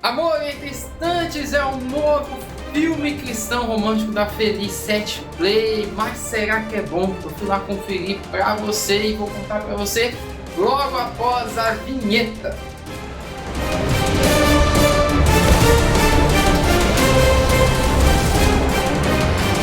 Amor entre Instantes é um novo filme cristão romântico da Feliz 7 Play. Mas será que é bom? Eu fui lá conferir pra você e vou contar pra você logo após a vinheta.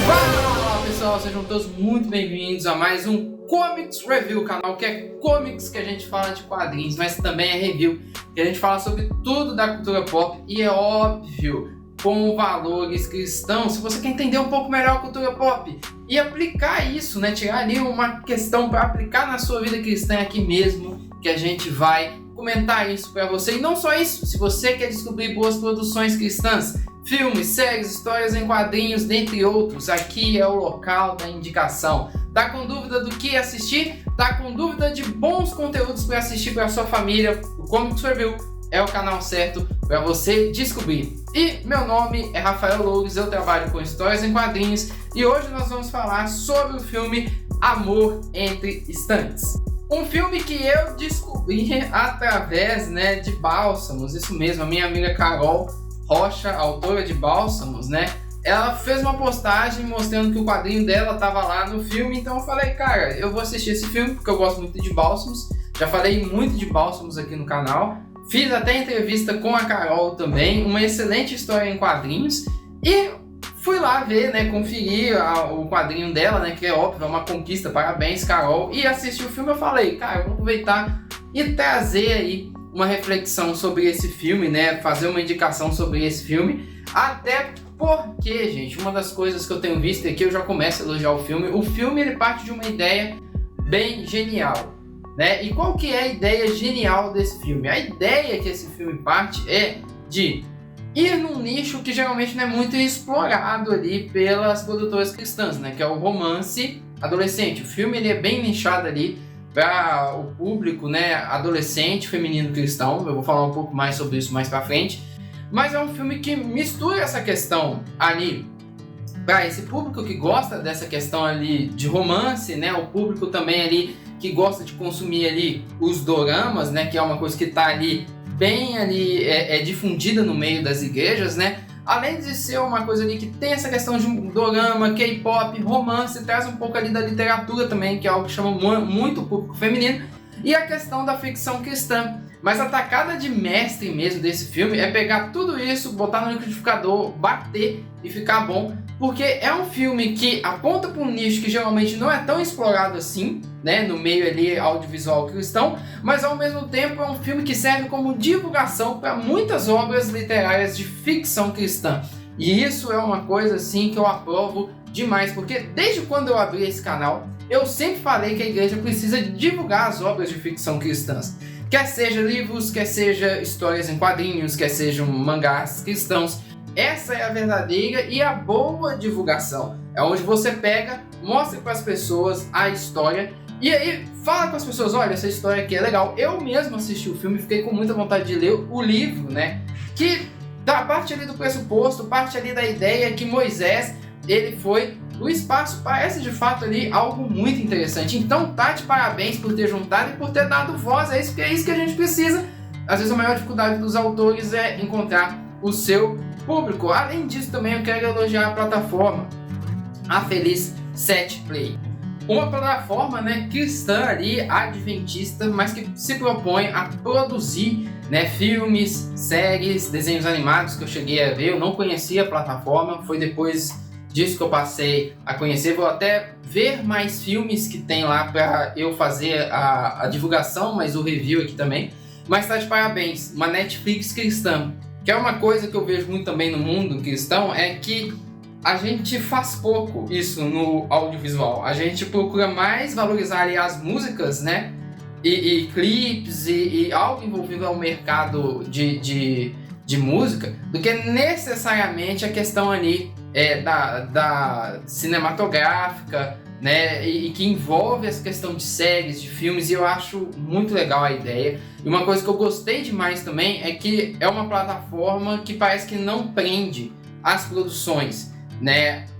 Fala pessoal, sejam todos muito bem-vindos a mais um Comics Review, canal que é comics, que a gente fala de quadrinhos, mas também é review, que a gente fala sobre tudo da cultura pop e é óbvio, com valores cristãos. Se você quer entender um pouco melhor a cultura pop e aplicar isso, né, tirar ali uma questão para aplicar na sua vida cristã, é aqui mesmo que a gente vai comentar isso para você. E não só isso, se você quer descobrir boas produções cristãs, filmes, séries, histórias em quadrinhos, dentre outros, aqui é o local da indicação. Tá com dúvida do que assistir? Tá com dúvida de bons conteúdos para assistir para sua família? O Comics Review é o canal certo para você descobrir. E meu nome é Rafael Loures, eu trabalho com histórias em quadrinhos e hoje nós vamos falar sobre o filme Amor entre Instantes. Um filme que eu descobri através, de Bálsamos, isso mesmo, a minha amiga Carol Rocha, autora de Bálsamos, ela fez uma postagem mostrando que o quadrinho dela estava lá no filme, então eu falei, cara, eu vou assistir esse filme porque eu gosto muito de Bálsamos, já falei muito de Bálsamos aqui no canal, fiz até entrevista com a Carol também, uma excelente história em quadrinhos, e fui lá ver, conferir o quadrinho dela, que é óbvio, é uma conquista, parabéns Carol, e assisti o filme. Eu falei, cara, eu vou aproveitar e trazer aí uma reflexão sobre esse filme, fazer uma indicação sobre esse filme, até porque, gente, uma das coisas que eu tenho visto aqui, eu já começo a elogiar o filme ele parte de uma ideia bem genial, E qual que é a ideia genial desse filme? A ideia que esse filme parte é de ir num nicho que geralmente não é muito explorado ali pelas produtoras cristãs, que é o romance adolescente. O filme ele é bem nichado ali para o público, adolescente, feminino cristão. Eu vou falar um pouco mais sobre isso mais para frente. Mas é um filme que mistura essa questão ali para esse público que gosta dessa questão ali de romance, o público também ali que gosta de consumir ali os doramas, que é uma coisa que está ali bem ali difundida no meio das igrejas, Além de ser uma coisa ali que tem essa questão de dorama, K-pop, romance, traz um pouco ali da literatura também, que é algo que chama muito o público feminino, e a questão da ficção cristã. Mas a tacada de mestre mesmo desse filme é pegar tudo isso, botar no liquidificador, bater e ficar bom, porque é um filme que aponta para um nicho que geralmente não é tão explorado assim, no meio ali audiovisual cristão, mas ao mesmo tempo é um filme que serve como divulgação para muitas obras literárias de ficção cristã. E isso é uma coisa assim que eu aprovo demais, porque desde quando eu abri esse canal, eu sempre falei que a igreja precisa divulgar as obras de ficção cristãs. Quer seja livros, quer seja histórias em quadrinhos, quer sejam mangás cristãos. Essa é a verdadeira e a boa divulgação. É onde você pega, mostra para as pessoas a história e aí fala com as pessoas, olha, essa história aqui é legal. Eu mesmo assisti o filme e fiquei com muita vontade de ler o livro, que dá parte ali do pressuposto, parte ali da ideia que Moisés, ele foi o espaço, parece de fato ali algo muito interessante. Então tá de parabéns por ter juntado e por ter dado voz a isso, porque é isso que a gente precisa. Às vezes a maior dificuldade dos autores é encontrar o seu público. Além disso também eu quero elogiar a plataforma, a Feliz 7 Play. Uma plataforma cristã ali, adventista, mas que se propõe a produzir filmes, séries, desenhos animados que eu cheguei a ver. Eu não conhecia a plataforma, foi depois disso que eu passei a conhecer. Vou até ver mais filmes que tem lá para eu fazer a divulgação, mas o review aqui também. Mas tá de parabéns, uma Netflix cristã, que é uma coisa que eu vejo muito também no mundo cristão, é que a gente faz pouco isso no audiovisual. A gente procura mais valorizar ali as músicas, e clipes e algo envolvido ao mercado de música, do que necessariamente a questão ali da cinematográfica, e que envolve essa questão de séries, de filmes, e eu acho muito legal a ideia. E uma coisa que eu gostei demais também é que é uma plataforma que parece que não prende as produções,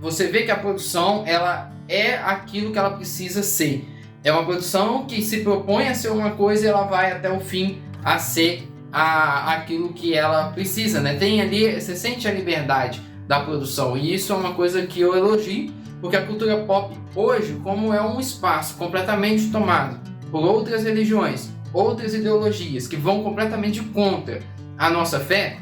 Você vê que a produção ela é aquilo que ela precisa ser. É uma produção que se propõe a ser uma coisa e ela vai até o fim a ser aquilo que ela precisa, né? Tem ali, você sente a liberdade da produção, e isso é uma coisa que eu elogio, porque a cultura pop hoje, como é um espaço completamente tomado por outras religiões, outras ideologias que vão completamente contra a nossa fé,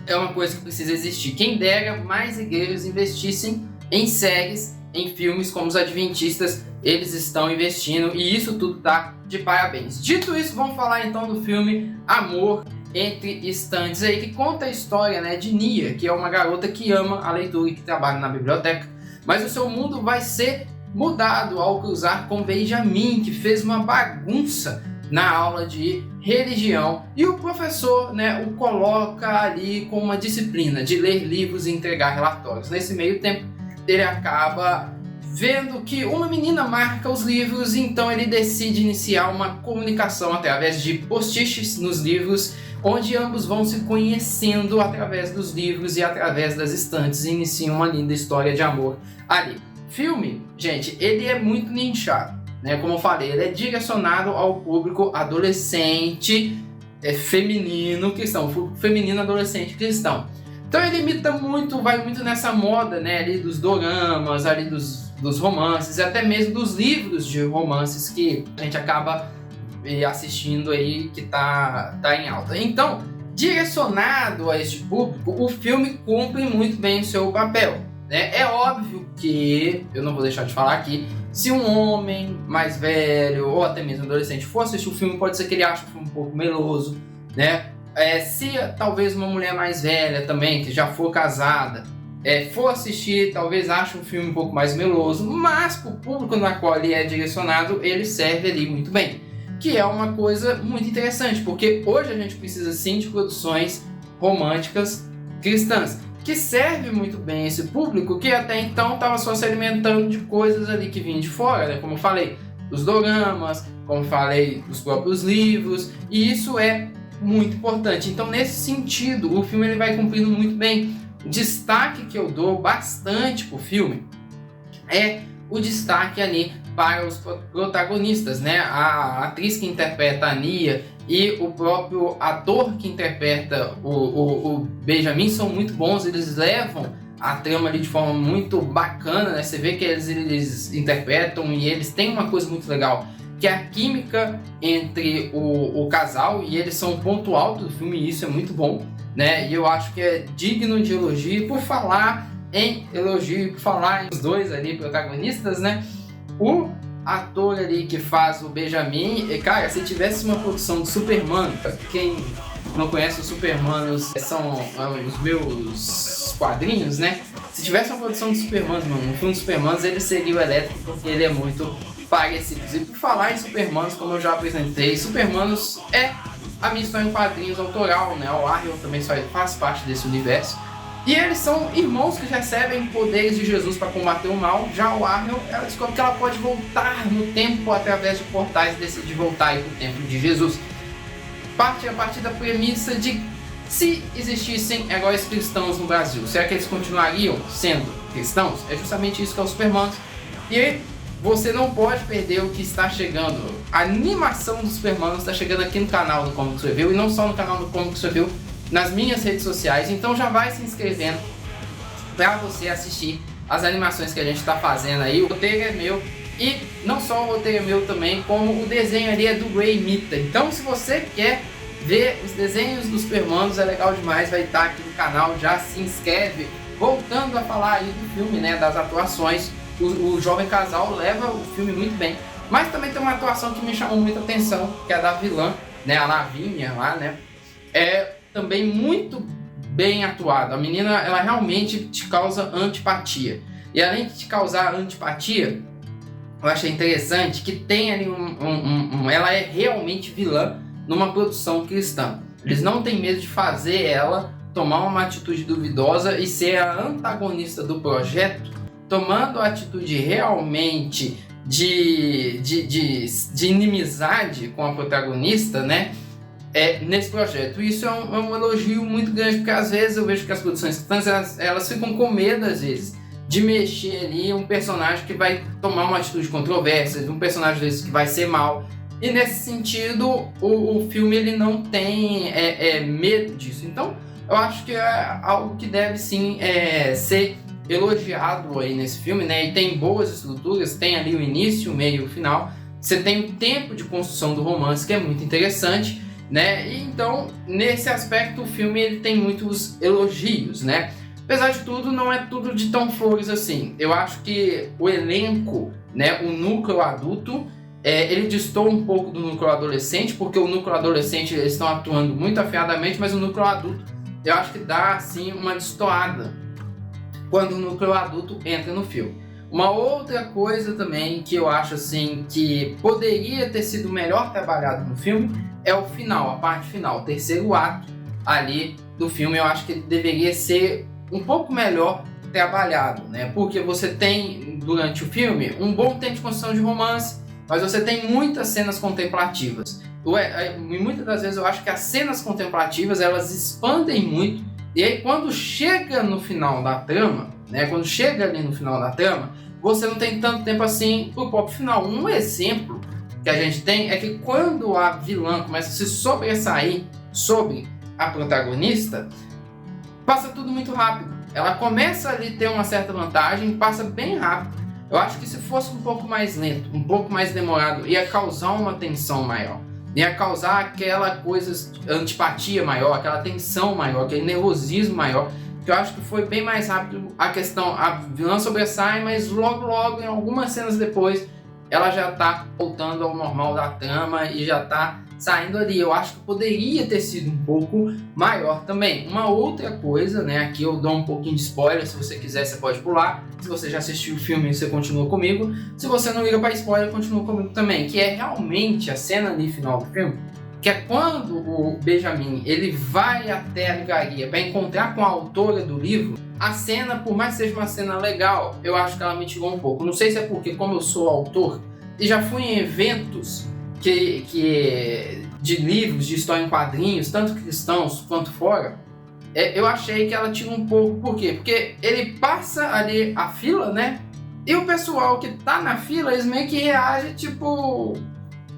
é uma coisa que precisa existir. Quem dera mais igrejas investissem em séries, em filmes como os Adventistas, eles estão investindo, e isso tudo tá de parabéns. Dito isso, vamos falar então do filme Amor Entre Estantes, aí, que conta a história, né, de Nia, que é uma garota que ama a leitura e que trabalha na biblioteca, mas o seu mundo vai ser mudado ao cruzar com Benjamin, que fez uma bagunça na aula de religião, e o professor, né, o coloca ali com uma disciplina de ler livros e entregar relatórios. Nesse meio tempo, ele acaba vendo que uma menina marca os livros, então ele decide iniciar uma comunicação através de post-its nos livros, onde ambos vão se conhecendo através dos livros e através das estantes, e iniciam uma linda história de amor ali. Filme, gente, ele é muito nichado, né? Como eu falei, ele é direcionado ao público adolescente, feminino cristão, feminino adolescente cristão. Então ele imita muito, vai muito nessa moda, né, ali dos doramas, ali dos romances, até mesmo dos livros de romances que a gente acaba assistindo aí, que tá em alta. Então, direcionado a este público, o filme cumpre muito bem o seu papel, né? É óbvio que, eu não vou deixar de falar aqui, se um homem mais velho, ou até mesmo adolescente, for assistir o filme, pode ser que ele ache o filme um pouco meloso, né? Se talvez uma mulher mais velha também, que já for casada, for assistir, talvez ache um filme um pouco mais meloso, mas para o público na qual ele é direcionado, ele serve ali muito bem. Que é uma coisa muito interessante, porque hoje a gente precisa sim de produções românticas cristãs, que serve muito bem esse público que até então estava só se alimentando de coisas ali que vinham de fora, né? Como eu falei, dos doramas, como eu falei, dos próprios livros, e isso é muito importante. Então, nesse sentido, o filme ele vai cumprindo muito bem. O destaque que eu dou bastante pro filme é o destaque ali para os protagonistas, né? A atriz que interpreta a Nia e o próprio ator que interpreta o Benjamin são muito bons, eles levam a trama ali de forma muito bacana, né? Você vê que eles interpretam e eles têm uma coisa muito legal, que é a química entre o casal, e eles são um ponto alto do filme, e isso é muito bom, né? E eu acho que é digno de elogio. Por falar em elogio, por falar em os dois ali protagonistas, né? O ator ali que faz o Benjamin, cara, se tivesse uma produção de Superman, quem não conhece os Supermanos, são os meus quadrinhos, né? Se tivesse uma produção de Supermanos, mano, um filme de Supermanos, ele seria o Elétrico, porque ele é muito parecido. E por falar em Supermanos, como eu já apresentei, Supermanos é a minha história em quadrinhos autoral, né? O Arrow também faz parte desse universo. E eles são irmãos que recebem poderes de Jesus para combater o mal. Já o Arrow, ela descobre que ela pode voltar no tempo através de portais e decide voltar para o tempo de Jesus. Parte a partir da premissa de, se existissem heróis cristãos no Brasil, será que eles continuariam sendo cristãos? É justamente isso que é o Supermanos. E você não pode perder o que está chegando. A animação do Supermanos está chegando aqui no canal do Comics Review, e não só no canal do Comics Review, nas minhas redes sociais. Então já vai se inscrevendo para você assistir as animações que a gente está fazendo aí. O roteiro é meu, e não só o roteiro é meu também, como o desenho ali é do Ray Mita. Então se você quer ver os desenhos dos Supermanos, é legal demais, vai estar aqui no canal, já se inscreve. Voltando a falar aí do filme, né, das atuações, o jovem casal leva o filme muito bem, mas também tem uma atuação que me chamou muita atenção, que é a da vilã, né, a Lavínia lá, né, é também muito bem atuada. A menina, ela realmente te causa antipatia, e além de te causar antipatia, eu achei interessante que tem ali ela é realmente vilã numa produção cristã. Eles não têm medo de fazer ela tomar uma atitude duvidosa e ser a antagonista do projeto, tomando a atitude realmente de inimizade com a protagonista, né? Nesse projeto. Isso é um elogio muito grande, porque às vezes eu vejo que as produções cristãs elas ficam com medo, às vezes, de mexer ali um personagem que vai tomar uma atitude controversa, de um personagem às vezes que vai ser mal. E nesse sentido, o filme ele não tem medo disso. Então, eu acho que é algo que deve sim ser elogiado aí nesse filme, né? E tem boas estruturas, tem ali o início, o meio e o final. Você tem o tempo de construção do romance, que é muito interessante, né? E então, nesse aspecto, o filme ele tem muitos elogios, né? Apesar de tudo, não é tudo de tão flores assim. Eu acho que o elenco, né, o núcleo adulto, ele destoa um pouco do núcleo adolescente, porque o núcleo adolescente eles estão atuando muito afiadamente, mas o núcleo adulto, eu acho que dá, assim, uma destoada quando o núcleo adulto entra no filme. Uma outra coisa também que eu acho, assim, que poderia ter sido melhor trabalhado no filme é o final, a parte final, o terceiro ato ali do filme. Eu acho que ele deveria ser um pouco melhor trabalhado, né? Porque você tem, durante o filme, um bom tempo de construção de romance, mas você tem muitas cenas contemplativas. E muitas das vezes eu acho que as cenas contemplativas, elas expandem muito, e aí quando chega no final da trama, né? Quando chega ali no final da trama, você não tem tanto tempo assim pro próprio final. Um exemplo que a gente tem é que quando a vilã começa a se sobressair sobre a protagonista, passa tudo muito rápido. Ela começa ali a ter uma certa vantagem, passa bem rápido. Eu acho que se fosse um pouco mais lento, um pouco mais demorado, ia causar uma tensão maior. Ia causar aquela coisa, antipatia maior, aquela tensão maior, aquele nervosismo maior. Que eu acho que foi bem mais rápido a questão. A vilã sobressai, mas logo, em algumas cenas depois, ela já tá voltando ao normal da trama e já tá saindo ali. Eu acho que poderia ter sido um pouco maior também. Uma outra coisa, né? Aqui eu dou um pouquinho de spoiler. Se você quiser, você pode pular. Se você já assistiu o filme, você continua comigo. Se você não liga para spoiler, continua comigo também. Que é realmente a cena ali final do filme. Que é quando o Benjamin ele vai até a livraria para encontrar com a autora do livro. A cena, por mais que seja uma cena legal, eu acho que ela me tirou um pouco. Não sei se é porque, como eu sou autor e já fui em eventos de livros, de história em quadrinhos, tanto cristãos quanto fora, eu achei que ela tira um pouco. Por quê? Porque ele passa ali a fila, né? E o pessoal que tá na fila, eles meio que reage tipo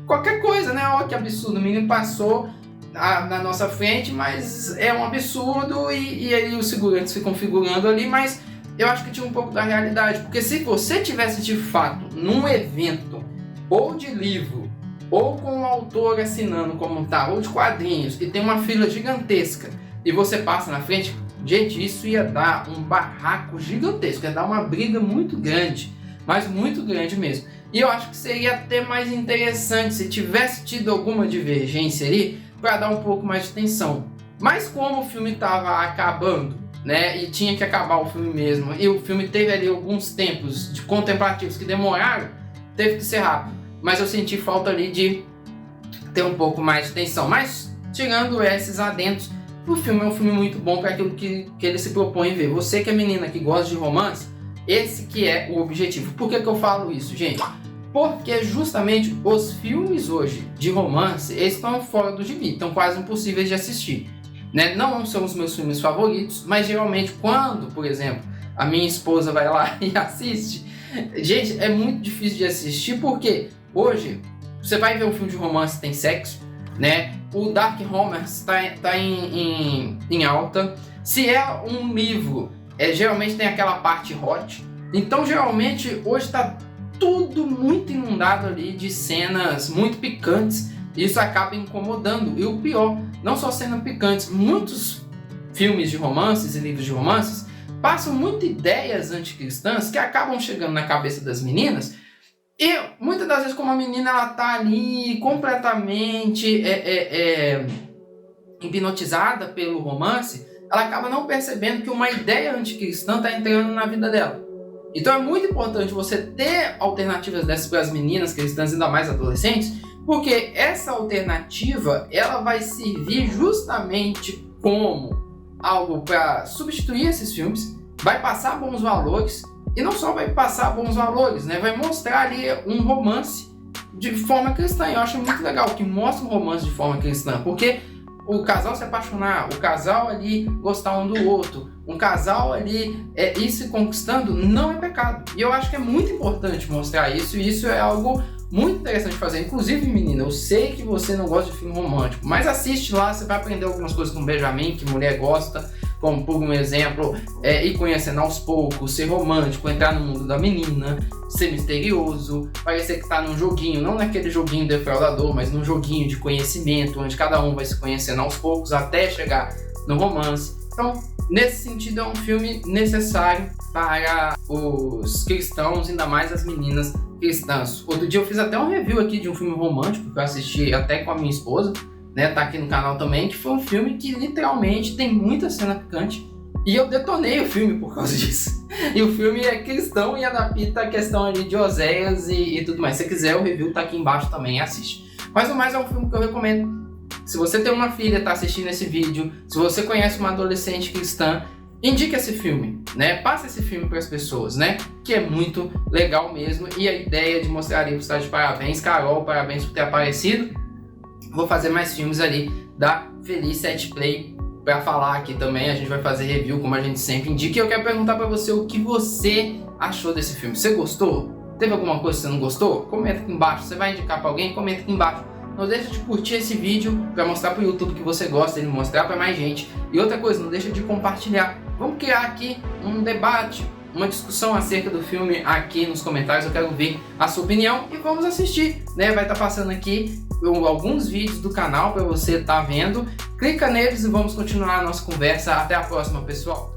qualquer coisa, né? Olha que absurdo, o menino passou na nossa frente, mas é um absurdo e aí os segurantes ficam figurando ali, mas eu acho que tinha um pouco da realidade, porque se você tivesse de fato num evento ou de livro, ou com um autor assinando como tá, ou de quadrinhos, e tem uma fila gigantesca, e você passa na frente, gente, isso ia dar um barraco gigantesco, ia dar uma briga muito grande, mas muito grande mesmo. E eu acho que seria até mais interessante se tivesse tido alguma divergência ali, para dar um pouco mais de tensão. Mas como o filme estava acabando, né, e tinha que acabar o filme mesmo, e o filme teve ali alguns tempos de contemplativos que demoraram, teve que ser rápido. Mas eu senti falta ali de ter um pouco mais de tensão. Mas, tirando esses adentos, o filme é um filme muito bom para aquilo que ele se propõe ver. Você que é menina que gosta de romance, esse que é o objetivo. Por que eu falo isso, gente? Porque justamente os filmes hoje de romance estão fora do gibi, estão quase impossíveis de assistir, né? Não são os meus filmes favoritos, mas geralmente quando, por exemplo, a minha esposa vai lá e assiste, gente, é muito difícil de assistir, porque hoje você vai ver um filme de romance, tem sexo, né? O Dark Romance tá em alta. Se é um livro, geralmente tem aquela parte hot. Então geralmente hoje tá tudo muito inundado ali de cenas muito picantes. Isso acaba incomodando. E o pior, não só cenas picantes, muitos filmes de romances e livros de romances passam muitas ideias anticristãs que acabam chegando na cabeça das meninas. E muitas das vezes, como a menina ela tá ali completamente hipnotizada pelo romance, ela acaba não percebendo que uma ideia anticristã está entrando na vida dela. Então é muito importante você ter alternativas dessas para as meninas cristãs, ainda mais adolescentes, porque essa alternativa ela vai servir justamente como algo para substituir esses filmes, vai passar bons valores, e não só vai passar bons valores, né? Vai mostrar ali um romance de forma cristã. Eu acho muito legal que mostra um romance de forma cristã, porque o casal se apaixonar, o casal ali gostar um do outro, um casal ali ir se conquistando não é pecado. E eu acho que é muito importante mostrar isso, e isso é algo muito interessante de fazer. Inclusive, menina, eu sei que você não gosta de filme romântico, mas assiste lá, você vai aprender algumas coisas com o Benjamin, que mulher gosta, como por um exemplo, ir conhecendo aos poucos, ser romântico, entrar no mundo da menina, ser misterioso, parecer que tá num joguinho, não naquele joguinho defraudador, mas num joguinho de conhecimento, onde cada um vai se conhecendo aos poucos até chegar no romance. Então, nesse sentido, é um filme necessário para os cristãos, ainda mais as meninas cristãs. Outro dia eu fiz até um review aqui de um filme romântico que eu assisti até com a minha esposa, né? Tá aqui no canal também, que foi um filme que literalmente tem muita cena picante. E eu detonei o filme por causa disso. E o filme é cristão e adapta a questão ali de Oséias e tudo mais. Se você quiser, o review tá aqui embaixo também, assiste. Mas no mais é um filme que eu recomendo. Se você tem uma filha, tá assistindo esse vídeo, se você conhece uma adolescente cristã, indique esse filme, né? Passa esse filme para as pessoas, né? Que é muito legal mesmo. E a ideia de mostrar ali, está de parabéns, Carol, parabéns por ter aparecido. Vou fazer mais filmes ali da Feliz Set Play para falar aqui também. A gente vai fazer review, como a gente sempre indica. E eu quero perguntar para você o que você achou desse filme. Você gostou? Teve alguma coisa que você não gostou? Comenta aqui embaixo. Você vai indicar para alguém? Comenta aqui embaixo. Não deixa de curtir esse vídeo para mostrar para o YouTube que você gosta, ele mostrar para mais gente. E outra coisa, não deixa de compartilhar. Vamos criar aqui um debate, uma discussão acerca do filme aqui nos comentários. Eu quero ver a sua opinião e vamos assistir, né? Vai estar passando aqui alguns vídeos do canal para você estar vendo. Clica neles e vamos continuar a nossa conversa. Até a próxima, pessoal.